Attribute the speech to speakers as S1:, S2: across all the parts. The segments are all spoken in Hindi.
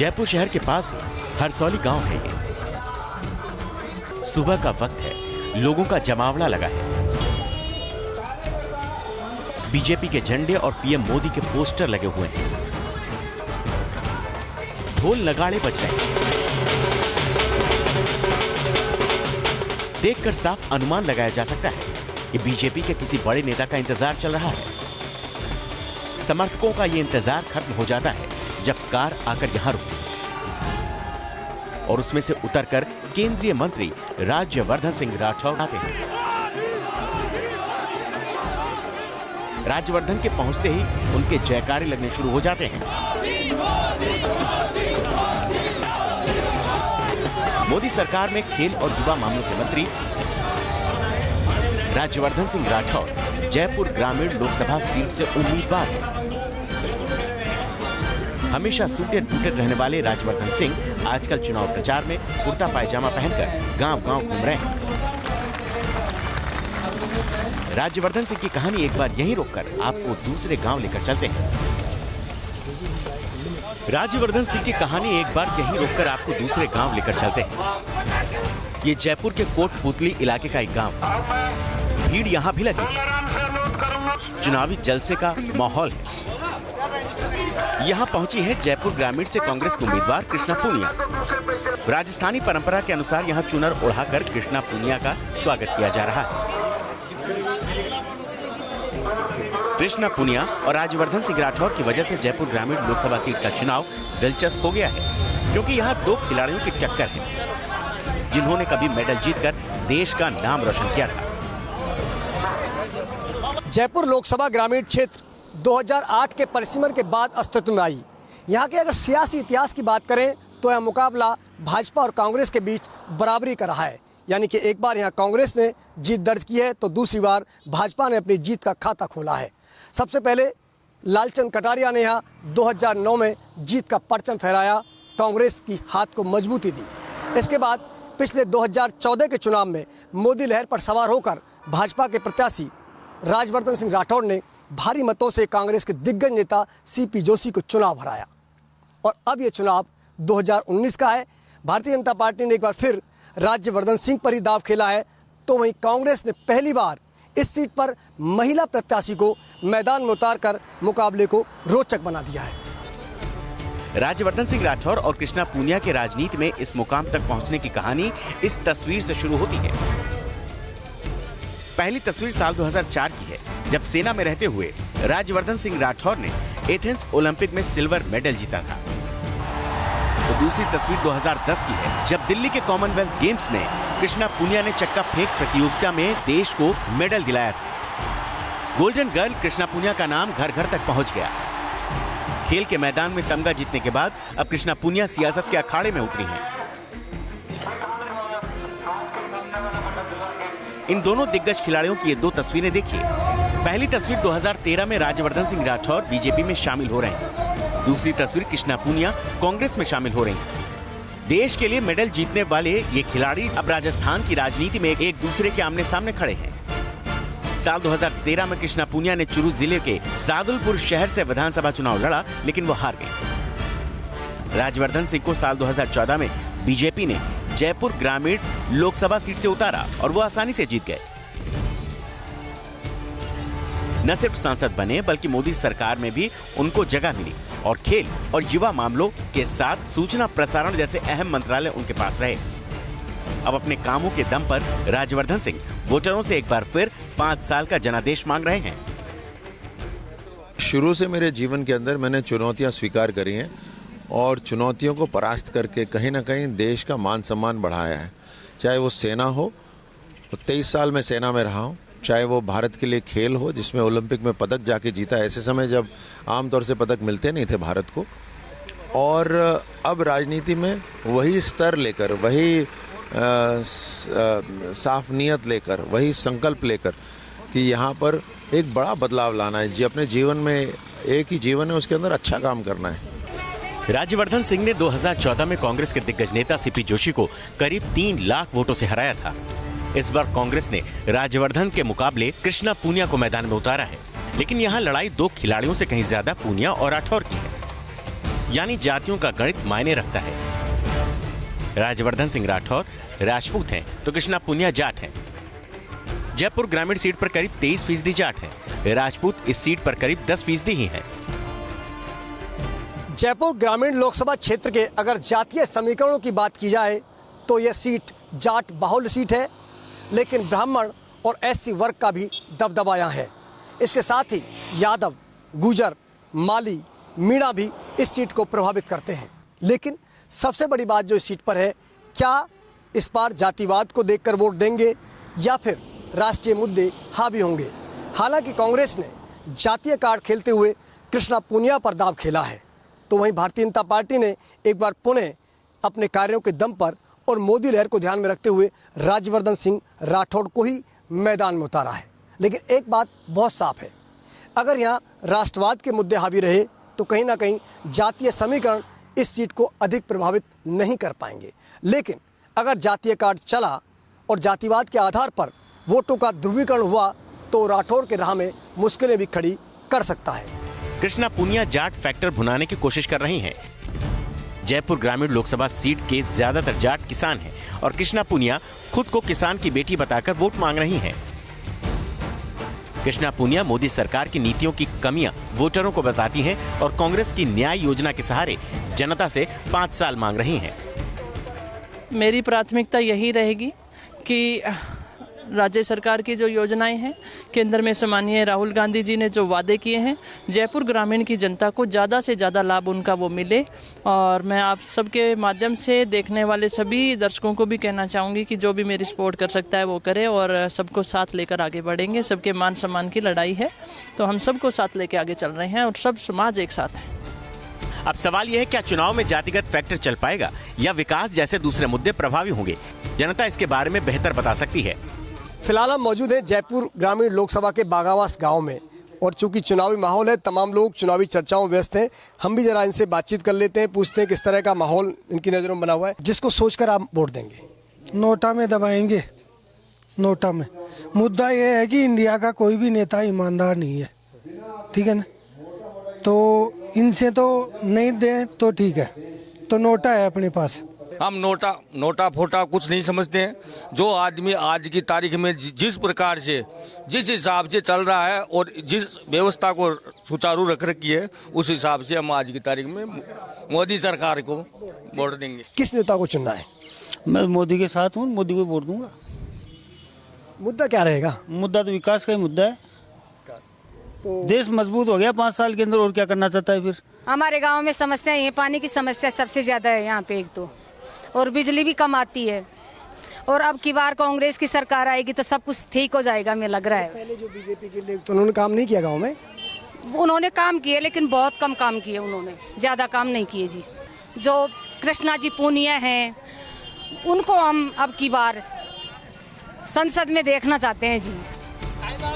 S1: जयपुर शहर के पास हरसौली गांव है ये। सुबह का वक्त है, लोगों का जमावड़ा लगा है। बीजेपी के झंडे और पीएम मोदी के पोस्टर लगे हुए हैं। ढोल नगाड़े बज रहे हैं। देखकर साफ अनुमान लगाया जा सकता है कि बीजेपी के किसी बड़े नेता का इंतजार चल रहा है। समर्थकों का यह इंतजार खत्म हो जाता है जब कार आकर यहां रुकती और उसमें से उतरकर केंद्रीय मंत्री राज्यवर्धन सिंह राठौर आते हैं। राज्यवर्धन के पहुंचते ही उनके जयकारे लगने शुरू हो जाते हैं। मोदी सरकार में खेल और युवा मामलों के मंत्री राज्यवर्धन सिंह राठौर जयपुर ग्रामीण लोकसभा सीट से उम्मीदवार हैं। हमेशा सूटेड बूटेड रहने वाले राज्यवर्धन सिंह आजकल चुनाव प्रचार में कुर्ता पायजामा पहनकर गांव-गांव घूम रहे हैं। राज्यवर्धन सिंह की कहानी एक बार यहीं रोककर आपको दूसरे गांव लेकर चलते हैं। राज्यवर्धन सिंह की कहानी एक बार यहीं रोककर आपको दूसरे गांव लेकर चलते हैं। ये जयपुर के कोटपुतली इलाके का एक गांव है। भीड़ यहाँ भी लगी है। चुनावी जलसे का माहौल है। यहाँ पहुंची है जयपुर ग्रामीण से कांग्रेस के उम्मीदवार कृष्णा पूनिया। राजस्थानी परंपरा के अनुसार यहाँ चुनर ओढ़ाकर कृष्णा पूनिया का स्वागत किया जा रहा है। कृष्णा पूनिया और राज्यवर्धन सिंह राठौर की वजह से जयपुर ग्रामीण लोकसभा सीट का चुनाव दिलचस्प हो गया है, क्योंकि यहाँ दो खिलाड़ियों की टक्कर है जिन्होंने कभी मेडल जीतकर देश का नाम रोशन किया था।
S2: जयपुर लोकसभा ग्रामीण क्षेत्र 2008 के परिसीमन के बाद अस्तित्व में आई। यहाँ के अगर सियासी इतिहास की बात करें तो यह मुकाबला भाजपा और कांग्रेस के बीच बराबरी का रहा है। यानी कि एक बार यहाँ कांग्रेस ने जीत दर्ज की है तो दूसरी बार भाजपा ने अपनी जीत का खाता खोला है। सबसे पहले लालचंद कटारिया ने यहाँ 2009 में जीत का परचम फहराया, कांग्रेस की हाथ को मजबूती दी। इसके बाद पिछले 2014 के चुनाव में मोदी लहर पर सवार होकर भाजपा के प्रत्याशी राज्यवर्धन सिंह राठौर ने भारी मतों से कांग्रेस के दिग्गज नेता सीपी जोशी को चुनाव हराया। और अब ये चुनाव 2019 का है। भारतीय जनता पार्टी ने एक बार फिर राज्यवर्धन सिंह पर ही दाव खेला है, तो वहीं कांग्रेस ने पहली बार इस सीट पर महिला प्रत्याशी को मैदान में उतारकर मुकाबले को रोचक बना दिया है।
S1: राज्यवर्धन सिंह राठौर और कृष्णा पूनिया के राजनीति में इस मुकाम तक पहुंचने की कहानी इस तस्वीर से शुरू होती है। पहली तस्वीर साल 2004 की है, जब सेना में रहते हुए राज्यवर्धन सिंह राठौर ने एथेंस ओलंपिक में सिल्वर मेडल जीता था। तो दूसरी तस्वीर 2010 की है, जब दिल्ली के कॉमनवेल्थ गेम्स में कृष्णा पूनिया ने चक्का फेंक प्रतियोगिता में देश को मेडल दिलाया था। गोल्डन गर्ल कृष्णा पूनिया का नाम घर घर तक पहुंच गया। खेल के मैदान में तमगा जीतने के बाद अब कृष्णा पूनिया सियासत के अखाड़े में उतरी हैं। इन दोनों दिग्गज खिलाड़ियों की ये दो तस्वीरें देखिए। पहली तस्वीर 2013 में राज्यवर्धन सिंह राठौर बीजेपी में शामिल हो रहे हैं। दूसरी तस्वीर कृष्णा पूनिया कांग्रेस में शामिल हो रही हैं। देश के लिए मेडल जीतने वाले ये खिलाड़ी अब राजस्थान की राजनीति में एक दूसरे के आमने सामने खड़े हैं। साल 2013 में कृष्णा पूनिया ने चुरू जिले के सादुलपुर शहर से विधानसभा चुनाव लड़ा, लेकिन वो हार गए। राज्यवर्धन सिंह को साल 2014 में बीजेपी ने जयपुर ग्रामीण लोकसभा सीट से उतारा और वो आसानी से जीत गए। न सिर्फ सांसद बने बल्कि मोदी सरकार में भी उनको जगह मिली और खेल और युवा मामलों के साथ सूचना प्रसारण जैसे अहम मंत्रालय उनके पास रहे। अब अपने कामों के दम पर राज्यवर्धन सिंह वोटरों से एक बार फिर 5 साल का जनादेश मांग रहे हैं।
S3: शुरू से मेरे जीवन के अंदर मैंने चुनौतियां स्वीकार करी हैं और चुनौतियों को परास्त करके कहीं ना कहीं देश का मान सम्मान बढ़ाया है। चाहे वो सेना हो, तो 23 साल में सेना में रहा हूँ, चाहे वो भारत के लिए खेल हो जिसमें ओलंपिक में पदक जाके जीता, ऐसे समय जब आमतौर से पदक मिलते नहीं थे भारत को, और अब राजनीति में वही स्तर लेकर, वही साफ नियत लेकर, वही संकल्प लेकर कि यहाँ पर एक बड़ा बदलाव लाना है। जी, अपने जीवन में एक ही जीवन है, उसके अंदर अच्छा काम करना है।
S1: राज्यवर्धन सिंह ने 2014 में कांग्रेस के दिग्गज नेता सीपी जोशी को करीब 3 लाख वोटों से हराया था। इस बार कांग्रेस ने राज्यवर्धन के मुकाबले कृष्णा पूनिया को मैदान में उतारा है, लेकिन यहाँ लड़ाई दो खिलाड़ियों से कहीं ज्यादा पूनिया और राठौर की है। यानी जातियों का गणित मायने रखता है। राज्यवर्धन सिंह राठौर राजपूत हैं तो कृष्णा पुनिया जाट हैं। जयपुर ग्रामीण सीट पर करीब 23% जाट हैं। राजपूत इस सीट पर करीब 10% ही हैं।
S2: जयपुर ग्रामीण लोकसभा क्षेत्र के अगर जातीय समीकरणों की बात की जाए तो यह सीट जाट बाहुल्य सीट है, लेकिन ब्राह्मण और एससी वर्ग का भी दबदबा यहाँ है। इसके साथ ही यादव, गुजर, माली, मीणा भी इस सीट को प्रभावित करते हैं। लेकिन सबसे बड़ी बात जो इस सीट पर है, क्या इस बार जातिवाद को देखकर वोट देंगे या फिर राष्ट्रीय मुद्दे हावी होंगे। हालांकि कांग्रेस ने जातीय कार्ड खेलते हुए कृष्णा पुनिया पर दांव खेला है, तो वहीं भारतीय जनता पार्टी ने एक बार पुनः अपने कार्यों के दम पर और मोदी लहर को ध्यान में रखते हुए राज्यवर्धन सिंह राठौड़ को ही मैदान में उतारा है। लेकिन एक बात बहुत साफ है, अगर यहाँ राष्ट्रवाद के मुद्दे हावी रहे तो कहीं ना कहीं जातीय समीकरण इस सीट को अधिक प्रभावित नहीं कर पाएंगे। लेकिन अगर जातीय कार्ड चला और जातिवाद के आधार पर वोटों का ध्रुवीकरण हुआ तो राठौड़ के राह में मुश्किलें भी खड़ी कर सकता है।
S1: कृष्णा पुनिया जाट फैक्टर भुनाने की कोशिश कर रही हैं। जयपुर ग्रामीण लोकसभा सीट के ज्यादातर जाट किसान हैं और कृष्णा पुनिया खुद को किसान की बेटी बताकर वोट मांग रही हैं। कृष्णा पुनिया मोदी सरकार की नीतियों की कमियां वोटरों को बताती हैं और कांग्रेस की न्याय योजना के सहारे जनता से 5 साल मांग रही हैं।
S4: मेरी प्राथमिकता यही रहेगी कि राज्य सरकार की जो योजनाएं हैं, केंद्र में सम्मानीय राहुल गांधी जी ने जो वादे किए हैं, जयपुर ग्रामीण की जनता को ज़्यादा से ज़्यादा लाभ उनका वो मिले। और मैं आप सबके माध्यम से देखने वाले सभी दर्शकों को भी कहना चाहूँगी कि जो भी मेरी सपोर्ट कर सकता है वो करे और सबको साथ लेकर आगे बढ़ेंगे। सबके मान सम्मान की लड़ाई है, तो हम सबको साथ लेकर आगे चल रहे हैं और सब समाज एक साथ है।
S1: अब सवाल यह है, क्या चुनाव में जातिगत फैक्टर चल पाएगा या विकास जैसे दूसरे मुद्दे प्रभावी होंगे? जनता इसके बारे में बेहतर बता सकती है।
S2: फिलहाल हम मौजूद हैं जयपुर ग्रामीण लोकसभा के बागावास गांव में, और चूंकि चुनावी माहौल है, तमाम लोग चुनावी चर्चाओं में व्यस्त हैं। हम भी जरा इनसे बातचीत कर लेते हैं, पूछते हैं किस तरह का माहौल इनकी नज़रों में बना हुआ है। जिसको सोचकर आप वोट देंगे?
S5: नोटा में दबाएंगे। नोटा में मुद्दा ये है कि इंडिया का कोई भी नेता ईमानदार नहीं है, ठीक है ना, तो इनसे तो नहीं दें तो ठीक है, तो नोटा है अपने पास।
S6: हम नोटा फोटा कुछ नहीं समझते हैं। जो आदमी आज की तारीख में जिस प्रकार से जिस हिसाब से चल रहा है और जिस व्यवस्था को सुचारू रख रखी है, उस हिसाब से हम आज की तारीख में मोदी सरकार को वोट देंगे।
S2: किस नेता को चुनना है?
S7: मैं मोदी के साथ हूँ, मोदी को वोट दूंगा।
S2: मुद्दा क्या रहेगा?
S7: मुद्दा तो विकास का ही मुद्दा है। तो देश मजबूत हो गया 5 साल के अंदर, और क्या करना चाहता है फिर?
S8: हमारे गांव में समस्या है, पानी की समस्या सबसे ज्यादा है यहाँ पे एक तो, और बिजली भी कम आती है। और अब की बार कांग्रेस की सरकार आएगी तो सब कुछ ठीक हो जाएगा, हमें लग रहा है।
S2: पहले जो बीजेपी के लिए तो उन्होंने काम नहीं किया गांव में?
S8: उन्होंने काम किए लेकिन बहुत कम काम किए, उन्होंने ज्यादा काम नहीं किए जी। जो कृष्णा जी पुनिया हैं, उनको हम अब की बार संसद में देखना चाहते हैं जी।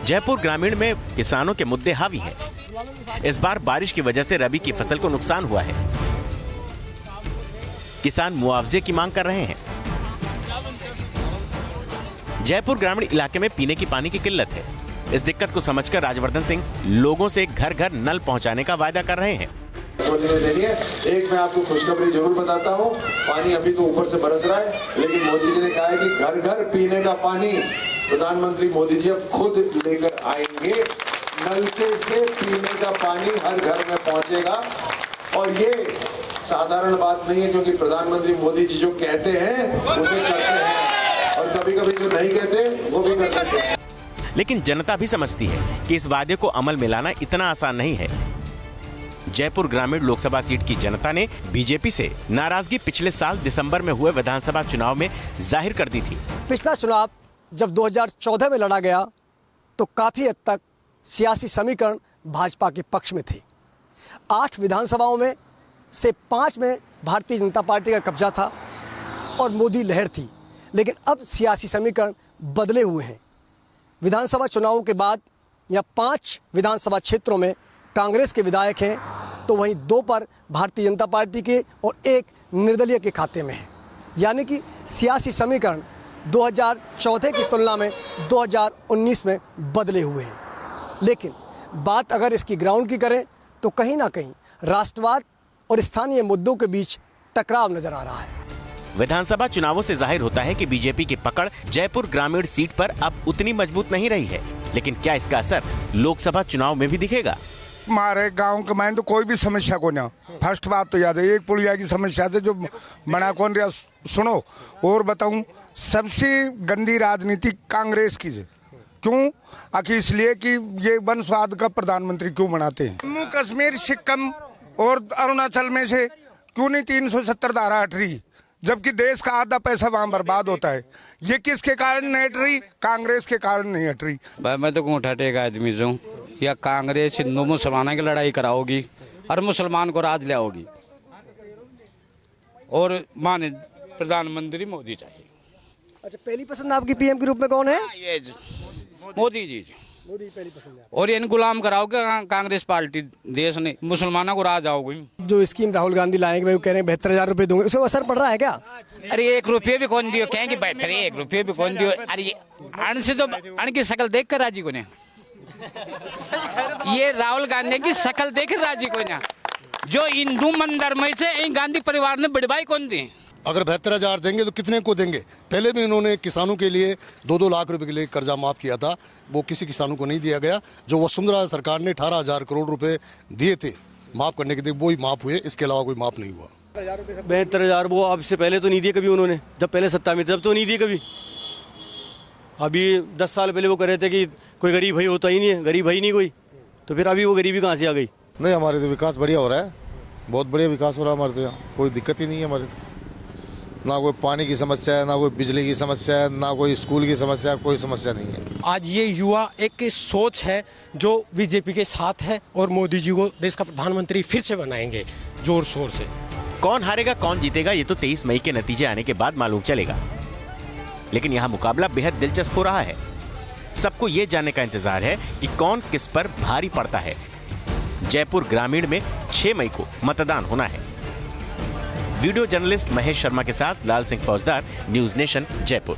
S1: जयपुर ग्रामीण में किसानों के मुद्दे हावी हैं। इस बार बारिश की वजह से रबी की फसल को नुकसान हुआ है। किसान मुआवजे की मांग कर रहे हैं। जयपुर ग्रामीण इलाके में पीने की पानी की किल्लत है। इस दिक्कत को समझकर राज्यवर्धन सिंह लोगों से घर घर नल पहुंचाने का वायदा कर रहे हैं।
S9: एक मैं आपको खुशखबरी जरूर बताता हूँ, पानी अभी तो ऊपर से बरस रहा है, लेकिन मोदी जी ने कहा है कि घर घर पीने का पानी प्रधानमंत्री मोदी जी अब खुद लेकर आएंगे। नलके से पीने का पानी हर घर में पहुंचेगा। और ये साधारण बात नहीं है, क्योंकि प्रधानमंत्री मोदी जी जो कहते हैं उसे करते हैं, और कभी कभी जो नहीं कहते वो भी कर देते हैं।
S1: लेकिन जनता भी समझती है कि इस वादे को अमल में लाना इतना आसान नहीं है। जयपुर ग्रामीण लोकसभा सीट की जनता ने बीजेपी से नाराजगी पिछले साल दिसंबर में हुए विधानसभा चुनाव में जाहिर कर दी थी।
S2: पिछला चुनाव जब 2014 में लड़ा गया तो काफी हद तक सियासी समीकरण भाजपा के पक्ष में थे। 8 विधानसभाओं में से 5 में भारतीय जनता पार्टी का कब्जा था और मोदी लहर थी। लेकिन अब सियासी समीकरण बदले हुए हैं। विधानसभा चुनावों के बाद या 5 विधानसभा क्षेत्रों में कांग्रेस के विधायक हैं, तो वहीं 2 पर भारतीय जनता पार्टी के और 1 निर्दलीय के खाते में है। यानी कि सियासी समीकरण 2014 की तुलना में 2019 में बदले हुए हैं। लेकिन बात अगर इसकी ग्राउंड की करें तो कहीं ना कहीं राष्ट्रवाद और स्थानीय मुद्दों के बीच टकराव नजर आ रहा है।
S1: विधानसभा चुनावों से जाहिर होता है कि बीजेपी की पकड़ जयपुर ग्रामीण सीट पर अब उतनी मजबूत नहीं रही है, लेकिन क्या इसका असर लोकसभा चुनाव में भी दिखेगा?
S10: हमारे गांव के में तो कोई भी समस्या को ना, फर्स्ट बात तो याद है, एक पुलिया की समस्या से जो बना कौन रहा सुनो। और बताऊं, सबसे गंदी राजनीति कांग्रेस की है। क्यों? आखिर इसलिए कि ये वंशवाद का प्रधानमंत्री क्यों बनाते हैं। जम्मू कश्मीर, सिक्किम और अरुणाचल में से क्यों नहीं 370 धारा हट रही, जबकि देश का आधा पैसा वहाँ बर्बाद होता है। ये किसके कारण नहीं हट रही? कांग्रेस के कारण नहीं हट रही।
S11: भाई मैं तो कौन हटेगा आदमी जो, या कांग्रेस हिंदू मुसलमानों की लड़ाई कराओगी और मुसलमान को राज ले आओगी, और माने प्रधानमंत्री मोदी चाहिए।
S2: अच्छा, पहली पसंद आपकी पीएम के रूप में कौन है?
S11: ये मोदी जी।
S2: मोदी पहली पसंद है।
S11: और इन गुलाम कराओगे कांग्रेस पार्टी, देश ने मुसलमानों को राज आओगी।
S2: जो स्कीम राहुल गांधी लाएंगे, भाई वो कह रहे हैं 72,000 रुपए दूंगे, उससे असर पड़ रहा है क्या?
S11: अरे 1 रुपये भी कौन दियो, कहेंगे 1 रुपये भी कौन दियो। अरे अण से तो अण की शक्ल देख कर राजी को ने, ये राहुल गांधी की शक्ल देख राजी को ना, जो हिंदू मंदिर में से गांधी परिवार ने बड़वाई कौन दी।
S12: अगर 72,000 देंगे तो कितने को देंगे? पहले भी इन्होंने किसानों के लिए 2-2 लाख रुपए के लिए कर्जा माफ किया था, वो किसी किसानों को नहीं दिया गया। जो वसुंधरा सरकार ने 18,000 करोड़ रुपए दिए थे माफ करने के लिए, वो ही माफ हुए, इसके अलावा कोई माफ नहीं हुआ।
S13: 72,000 वो अब से पहले तो नहीं दिए कभी उन्होंने, जब पहले सत्ता में तब तो नहीं दिए कभी। अभी 10 साल पहले वो कह रहे थे कि कोई गरीब भाई होता ही नहीं है, गरीब भाई नहीं कोई, तो फिर अभी वो गरीबी कहाँ से आ गई?
S12: नहीं, हमारे तो विकास बढ़िया हो रहा है, बहुत बढ़िया विकास हो रहा है हमारे तो यहाँ, कोई दिक्कत ही नहीं है हमारे तो। ना कोई पानी की समस्या है, ना कोई बिजली की समस्या है, ना कोई स्कूल की समस्या, कोई समस्या नहीं है।
S14: आज ये युवा एक सोच है जो बीजेपी के साथ है, और मोदी जी को देश का प्रधानमंत्री फिर से बनाएंगे जोर शोर से।
S1: कौन हारेगा कौन जीतेगा ये तो 23 मई के नतीजे आने के बाद मालूम चलेगा, लेकिन यहाँ मुकाबला बेहद दिलचस्प हो रहा है। सबको ये जानने का इंतजार है कि कौन किस पर भारी पड़ता है। जयपुर ग्रामीण में 6 मई को मतदान होना है। वीडियो जर्नलिस्ट महेश शर्मा के साथ लाल सिंह फौजदार, न्यूज नेशन, जयपुर।